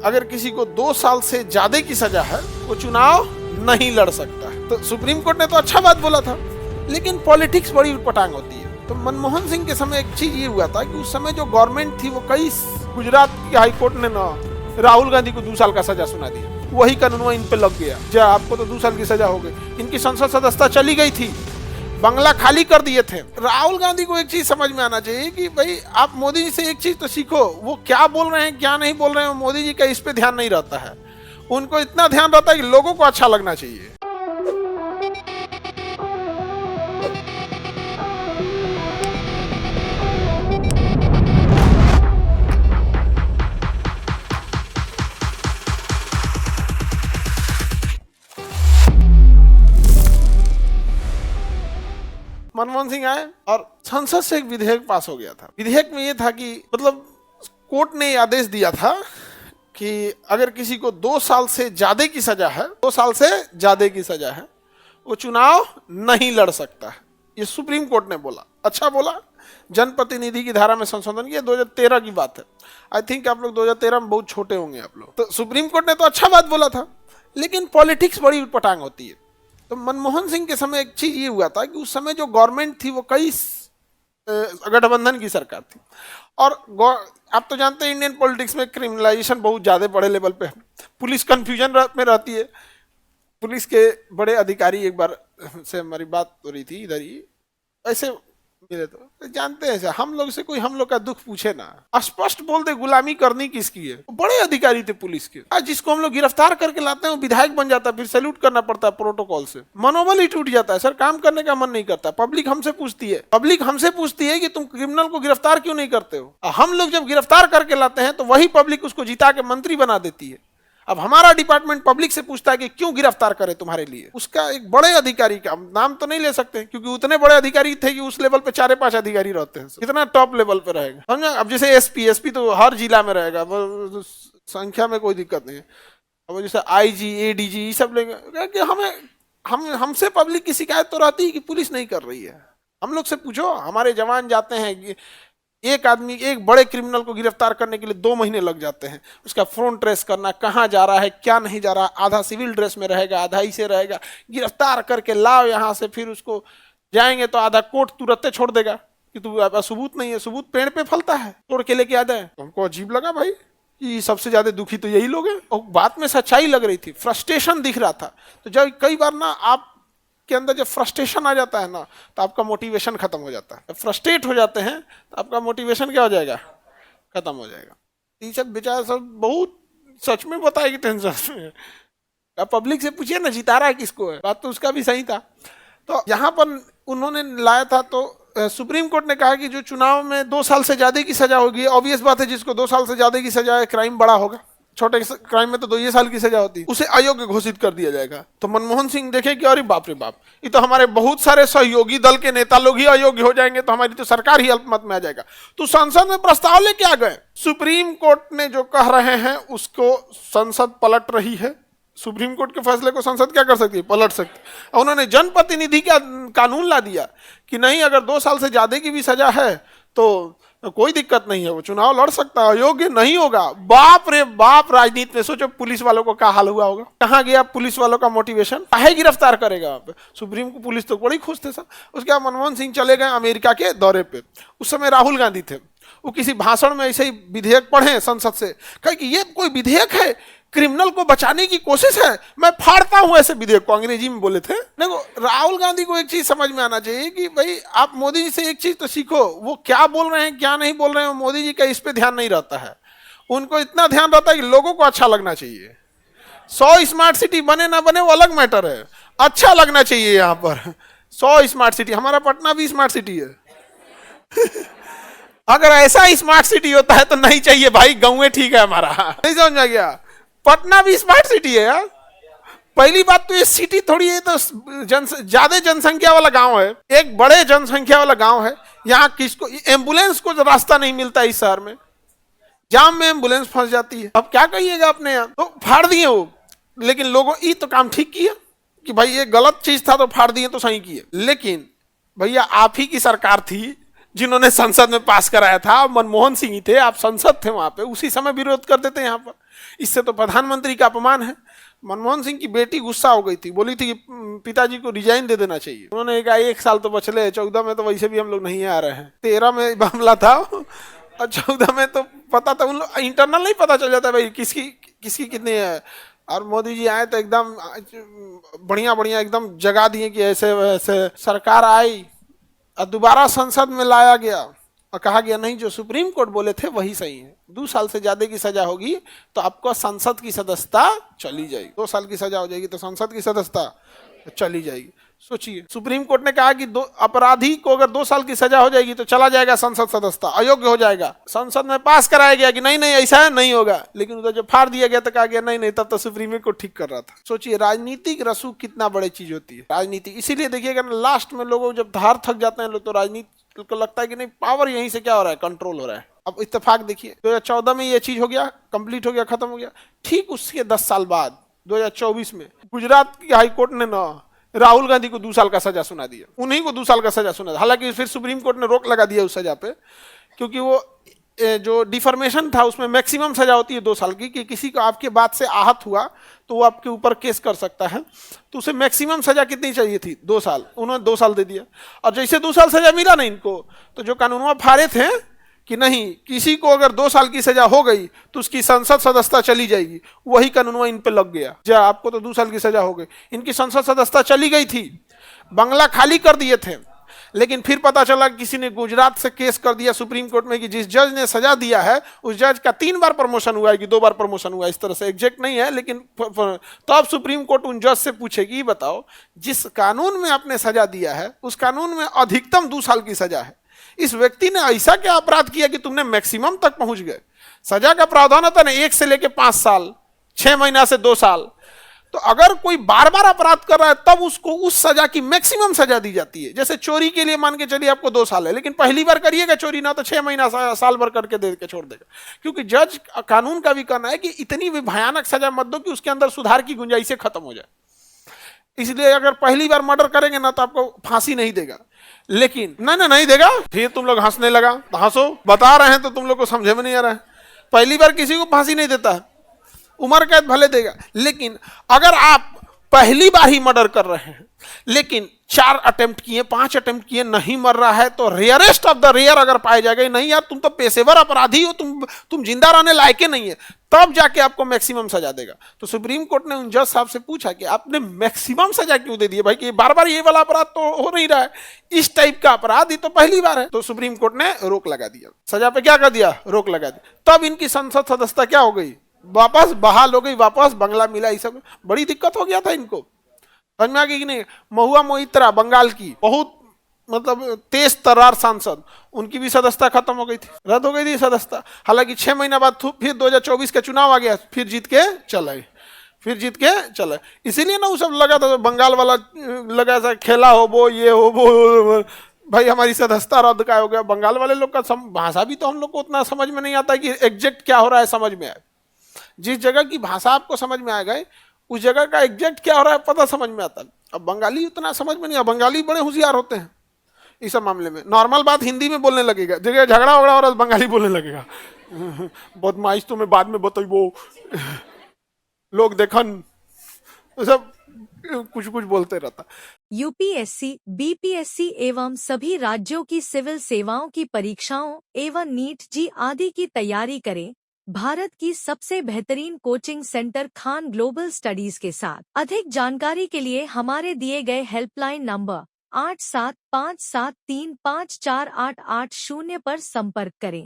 अगर किसी को 2 साल से ज्यादा की सजा है वो चुनाव नहीं लड़ सकता है। तो सुप्रीम कोर्ट ने तो अच्छा बात बोला था, लेकिन पॉलिटिक्स बड़ी उटपटांग होती है। तो मनमोहन सिंह के समय एक चीज ये हुआ था कि उस समय जो गवर्नमेंट थी वो कई गुजरात की हाई कोर्ट ने ना राहुल गांधी को 2 साल का सजा सुना दिया, वही कानून इन पे लग गया, जा आपको तो 2 साल की सजा हो गई। इनकी संसद सदस्यता चली गई थी, बंगला खाली कर दिए थे। राहुल गांधी को एक चीज समझ में आना चाहिए कि भाई आप मोदी जी से एक चीज तो सीखो, वो क्या बोल रहे हैं क्या नहीं बोल रहे हैं, मोदी जी का इस पे ध्यान नहीं रहता है। उनको इतना ध्यान रहता है कि लोगों को अच्छा लगना चाहिए। मनमोहन सिंह आए और संसद से एक विधेयक पास हो गया था। विधेयक में ये था कि मतलब कोर्ट ने आदेश दिया था कि अगर किसी को 2 साल से ज्यादा की सजा है, 2 साल से ज्यादा की सजा है, वो चुनाव नहीं लड़ सकता है। ये सुप्रीम कोर्ट ने बोला, अच्छा बोला। जनप्रतिनिधि की धारा में संशोधन किया, 2013 की बात है। आई थिंक आप लोग 2013 में बहुत छोटे होंगे आप लोग। तो सुप्रीम कोर्ट ने तो अच्छा बात बोला था, लेकिन पॉलिटिक्स बड़ी उटपटांग होती है। तो मनमोहन सिंह के समय एक चीज ये हुआ था कि उस समय जो गवर्नमेंट थी वो कई गठबंधन की सरकार थी, और आप तो जानते हैं इंडियन पॉलिटिक्स में क्रिमिनलाइजेशन बहुत ज्यादा बड़े लेवल पे है। पुलिस कंफ्यूजन में रहती है। पुलिस के बड़े अधिकारी, एक बार से हमारी बात हो रही थी इधर ही, ऐसे मिले तो जानते हैं हम लोग से कोई हम लोग का दुख पूछे ना, स्पष्ट बोल दे गुलामी करनी किसकी है। बड़े अधिकारी थे पुलिस के, आज जिसको हम लोग गिरफ्तार करके लाते हैं वो विधायक बन जाता है, फिर सैल्यूट करना पड़ता है प्रोटोकॉल से, मनोबल ही टूट जाता है। सर काम करने का मन नहीं करता। पब्लिक हमसे पूछती है कि तुम क्रिमिनल को गिरफ्तार क्यों नहीं करते हो। हम लोग जब गिरफ्तार करके लाते हैं तो वही पब्लिक उसको जिता के मंत्री बना देती है। अब हमारा डिपार्टमेंट पब्लिक से पूछता है कि क्यों गिरफ्तार करे तुम्हारे लिए। उसका एक बड़े अधिकारी का नाम तो नहीं ले सकते क्योंकि उतने बड़े अधिकारी थे कि उस लेवल पे 4-5 अधिकारी रहते हैं। कितना टॉप लेवल पे रहेगा समझा। अब जैसे एसपी तो हर जिला में रहेगा, संख्या में कोई दिक्कत नहीं है। अब जैसे आईजी एडीजी ये सब लेंगे। हमसे पब्लिक की शिकायत तो रहती है कि पुलिस नहीं कर रही है। हम लोग से पूछो, हमारे जवान जाते हैं, एक आदमी एक बड़े क्रिमिनल को गिरफ्तार करने के लिए 2 महीने लग जाते हैं। उसका फोन ट्रेस करना, कहाँ जा रहा है क्या नहीं जा रहा, आधा सिविल ड्रेस में रहेगा आधा ही से रहेगा। गिरफ्तार करके लाओ यहाँ से, फिर उसको जाएंगे तो आधा कोर्ट तुरंत छोड़ देगा कि तू सबूत नहीं है। सबूत पेड़ पे फलता है, तोड़ के लेके आ जाए। तो हमको अजीब लगा भाई कि सबसे ज्यादा दुखी तो यही लोग हैं। और बात में सच्चाई लग रही थी, फ्रस्ट्रेशन दिख रहा था। तो जब कई बार ना आप के अंदर जब फ्रस्ट्रेशन आ जाता है ना तो आपका मोटिवेशन खत्म हो जाता है। जब फ्रस्ट्रेट हो जाते हैं तो आपका मोटिवेशन क्या हो जाएगा, खत्म हो जाएगा। ये सब बेचारा सब बहुत सच में बताएगी टेंशन में। अब पब्लिक से पूछिए ना जिता रहा है किसको है, बात तो उसका भी सही था। तो यहाँ पर उन्होंने लाया था तो सुप्रीम कोर्ट ने कहा कि जो चुनाव में 2 साल से ज्यादा की सजा होगी, ऑब्वियस बात है जिसको 2 साल से ज्यादा की सजा है क्राइम बड़ा होगा, छोटे क्राइम में तो 2 साल की सजा होती है, उसे अयोग्य घोषित कर दिया जाएगा। तो मनमोहन सिंह देखे कि अरे बाप रे बाप, ये तो हमारे बहुत सारे सहयोगी दल के नेता लोग ही अयोग्य हो जाएंगे, तो हमारी तो सरकार ही अल्पमत में आ जाएगा। तो संसद में प्रस्ताव लेके आ गए। सुप्रीम कोर्ट ने जो कह रहे हैं उसको संसद पलट रही है। सुप्रीम कोर्ट के फैसले को संसद क्या कर सकती है, पलट सकती है। उन्होंने जनप्रतिनिधि का कानून ला दिया कि नहीं, अगर 2 साल से ज्यादा की भी सजा है तो कोई दिक्कत नहीं है, वो चुनाव लड़ सकता है, अयोग्य नहीं होगा। बाप रे बाप, राजनीति में सोचो पुलिस वालों को क्या हाल हुआ होगा। कहाँ गया पुलिस वालों का मोटिवेशन, काहे गिरफ्तार करेगा वहां पे। सुप्रीम को पुलिस तो बड़ी खुश थे सब। उसके बाद मनमोहन सिंह चले गए अमेरिका के दौरे पे। उस समय राहुल गांधी थे, वो किसी भाषण में ऐसे ही विधेयक पढ़े संसद से, कहे कि ये कोई विधेयक है, क्रिमिनल को बचाने की कोशिश है, मैं फाड़ता हूं ऐसे विधेयक को, अंग्रेजी में बोले थे। देखो राहुल गांधी को एक चीज समझ में आना चाहिए कि भाई आप मोदी जी से एक चीज तो सीखो, वो क्या बोल रहे हैं क्या नहीं बोल रहे हैं, मोदी जी का इस पे ध्यान नहीं रहता है। उनको इतना ध्यान रहता है कि लोगों को अच्छा लगना चाहिए। 100 स्मार्ट सिटी बने ना बने वो अलग मैटर है, अच्छा लगना चाहिए। यहाँ पर 100 स्मार्ट सिटी, हमारा पटना भी स्मार्ट सिटी है। अगर ऐसा स्मार्ट सिटी होता है तो नहीं चाहिए भाई, गाँव ठीक है हमारा। नहीं समझ में गया, पटना भी स्मार्ट सिटी है यार। पहली बात तो ये सिटी थोड़ी है, तो ज्यादा जनसंख्या वाला गांव है, एक बड़े जनसंख्या वाला गांव है। यहाँ किसको एम्बुलेंस को रास्ता नहीं मिलता, इस शहर में जाम में एम्बुलेंस फंस जाती है। अब क्या कहिएगा अपने यहाँ, तो फाड़ दिए वो। लेकिन लोगों ये तो काम ठीक किया कि भाई ये गलत चीज था तो फाड़ दिए तो सही किए। लेकिन भैया आप ही की सरकार थी जिन्होंने संसद में पास कराया था। मनमोहन सिंह ही थे, आप संसद थे वहां पे, उसी समय विरोध करते थे यहाँ पर। इससे तो प्रधानमंत्री का अपमान है। मनमोहन सिंह की बेटी गुस्सा हो गई थी, बोली थी कि पिताजी को रिजाइन दे देना चाहिए। उन्होंने कहा 1 साल तो बचले, 14 में तो वैसे भी हम लोग नहीं आ रहे हैं। 13 में मामला था और 14 में तो पता था, उन लोग इंटरनल नहीं पता चल जाता भाई किसकी कितनी है। और मोदी जी आए तो एकदम बढ़िया बढ़िया एकदम जगा दिए कि ऐसे वैसे। सरकार आई और दोबारा संसद में लाया गया और कहा गया नहीं, जो सुप्रीम कोर्ट बोले थे वही सही है। 2 साल से ज्यादा की सजा होगी तो आपको संसद की सदस्यता चली जाएगी। 2 साल की सजा हो जाएगी तो संसद की सदस्यता चली जाएगी। सोचिए, सुप्रीम कोर्ट ने कहा कि अपराधी को अगर 2 साल की सजा हो जाएगी तो चला जाएगा संसद सदस्यता, अयोग्य हो जाएगा। संसद में पास कराया गया कि नहीं नहीं ऐसा है, नहीं होगा। लेकिन उधर जब फाड़ दिया गया तो कहा गया नहीं नहीं, तब तो सुप्रीम कोर्ट ठीक कर रहा था। सोचिए राजनीतिक रसूख कितना बड़ी चीज होती है राजनीति। इसीलिए देखिएगा लास्ट में लोगों जब धार थक जाते हैं लोग तो राजनीति को लगता है कि नहीं, पावर यहीं से क्या हो रहा है, कंट्रोल हो रहा है। अब इत्तेफाक देखिए 2014 में ये चीज हो गया, कंप्लीट हो गया, खत्म हो गया। ठीक उसके 10 साल बाद 2024 में गुजरात की हाईकोर्ट ने ना राहुल गांधी को 2 साल का सजा सुना दिया, उन्हीं को 2 साल का सजा सुना दिया। हालांकि फिर सुप्रीम कोर्ट ने रोक लगा दिया उस सजा पे, क्योंकि वो जो डिफॉर्मेशन था उसमें मैक्सिमम सजा होती है 2 साल की, कि किसी को आपके बात से आहत हुआ तो वो आपके ऊपर केस कर सकता है। तो उसे मैक्सिमम सजा कितनी चाहिए थी, 2 साल, उन्होंने 2 साल दे दिया। और जैसे 2 साल सजा मिला ना इनको, तो जो कानूनवा फाड़े थे कि नहीं किसी को अगर 2 साल की सजा हो गई तो उसकी संसद सदस्यता चली जाएगी, वही कानूनवा इन पे लग गया। जा आपको तो 2 साल की सजा हो गई, इनकी संसद सदस्यता चली गई थी, बंगला खाली कर दिए थे। लेकिन फिर पता चला किसी ने गुजरात से केस कर दिया सुप्रीम कोर्ट में कि जिस जज ने सजा दिया है उस जज का 3 बार प्रमोशन हुआ है कि 2 बार प्रमोशन हुआ है, इस तरह से एग्जैक्ट नहीं है। लेकिन तो अब सुप्रीम कोर्ट उन जज से पूछेगी, बताओ जिस कानून में आपने सजा दिया है उस कानून में अधिकतम 2 साल की सजा है, इस व्यक्ति ने ऐसा क्या अपराध किया कि तुमने मैक्सिमम तक पहुंच गए। सजा का प्रावधान होता है ना 1 से लेके 5 साल, 6 महीना से 2 साल। तो अगर कोई बार बार अपराध कर रहा है तब उसको उस सजा की मैक्सिमम सजा दी जाती है। जैसे चोरी के लिए मान के चलिए आपको 2 साल है, लेकिन पहली बार करिएगा चोरी ना तो 6 महीना साल भर करके दे के छोड़ देगा। क्योंकि जज कानून का भी कहना है कि इतनी भी भयानक सजा मत दो कि उसके अंदर सुधार की गुंजाइश खत्म हो जाए। इसलिए अगर पहली बार मर्डर करेंगे ना तो आपको फांसी नहीं देगा, लेकिन नहीं देगा। फिर तुम लोग हंसने लगा, तो हंसो, बता रहे हैं तो तुम लोग को समझे में नहीं आ रहा है। पहली बार किसी को फांसी नहीं देता, उम्र कैद भले देगा। लेकिन अगर आप पहली बार ही मर्डर कर रहे हैं लेकिन 4 अटेम्प्ट किए, 5 अटेम्प्ट किए, नहीं मर रहा है, तो रेयरेस्ट ऑफ द रेयर अगर पाए जाएगा नहीं यार तुम तो पेशेवर अपराधी हो, तुम जिंदा रहने लायक नहीं है, तब जाके आपको मैक्सिमम सजा देगा। तो सुप्रीम कोर्ट ने उन जज साहब से पूछा कि आपने मैक्सिमम सजा क्यों दे दी भाई, कि बार बार ये वाला अपराध तो हो नहीं रहा है, इस टाइप का अपराध ये तो पहली बार है। तो सुप्रीम कोर्ट ने रोक लगा दिया, सजा पे क्या कर दिया, रोक लगा दिया। तब इनकी संसद सदस्यता क्या हो गई, वापस बहाल हो गई, वापस बंगला मिला। ये सब बड़ी दिक्कत हो गया था इनको, समझ में आ गई कि नहीं। महुआ मोइत्रा बंगाल की बहुत मतलब तेज तर्रार सांसद, उनकी भी सदस्यता खत्म हो गई थी, रद्द हो गई थी सदस्यता। हालांकि 6 महीना बाद फिर 2024 का चुनाव आ गया, फिर जीत के चले। इसीलिए ना वो सब लगा था, बंगाल वाला लगा था खेला हो वो ये हो वो, भाई हमारी सदस्यता रद्द का हो गया। बंगाल वाले लोग का भाषा भी तो हम लोग को उतना समझ में नहीं आता कि एग्जैक्ट क्या हो रहा है समझ में आए। जिस जगह की भाषा आपको समझ में आ गए उस जगह का एग्जैक्ट क्या हो रहा है पता समझ में आता। अब बंगाली उतना समझ में नहीं, बंगाली बड़े होशियार होते हैं इस सब मामले में। नॉर्मल बात हिंदी में बोलने लगेगा, जगह झगड़ा वगड़ा हो रहा है बंगाली बोलने लगेगा, बदमाश तुम्हें बाद में बताइबो, लोग देखन, सब कुछ बोलते रहता। यूपीएससी, बीपीएससी एवं सभी राज्यों की सिविल सेवाओं की परीक्षाओं एवं नीट जी आदि की तैयारी करें भारत की सबसे बेहतरीन coaching centre Khan global studies के साथ। अधिक जानकारी के लिए हमारे दिए गए हेल्पलाइन नंबर 8757354880 पर संपर्क करें।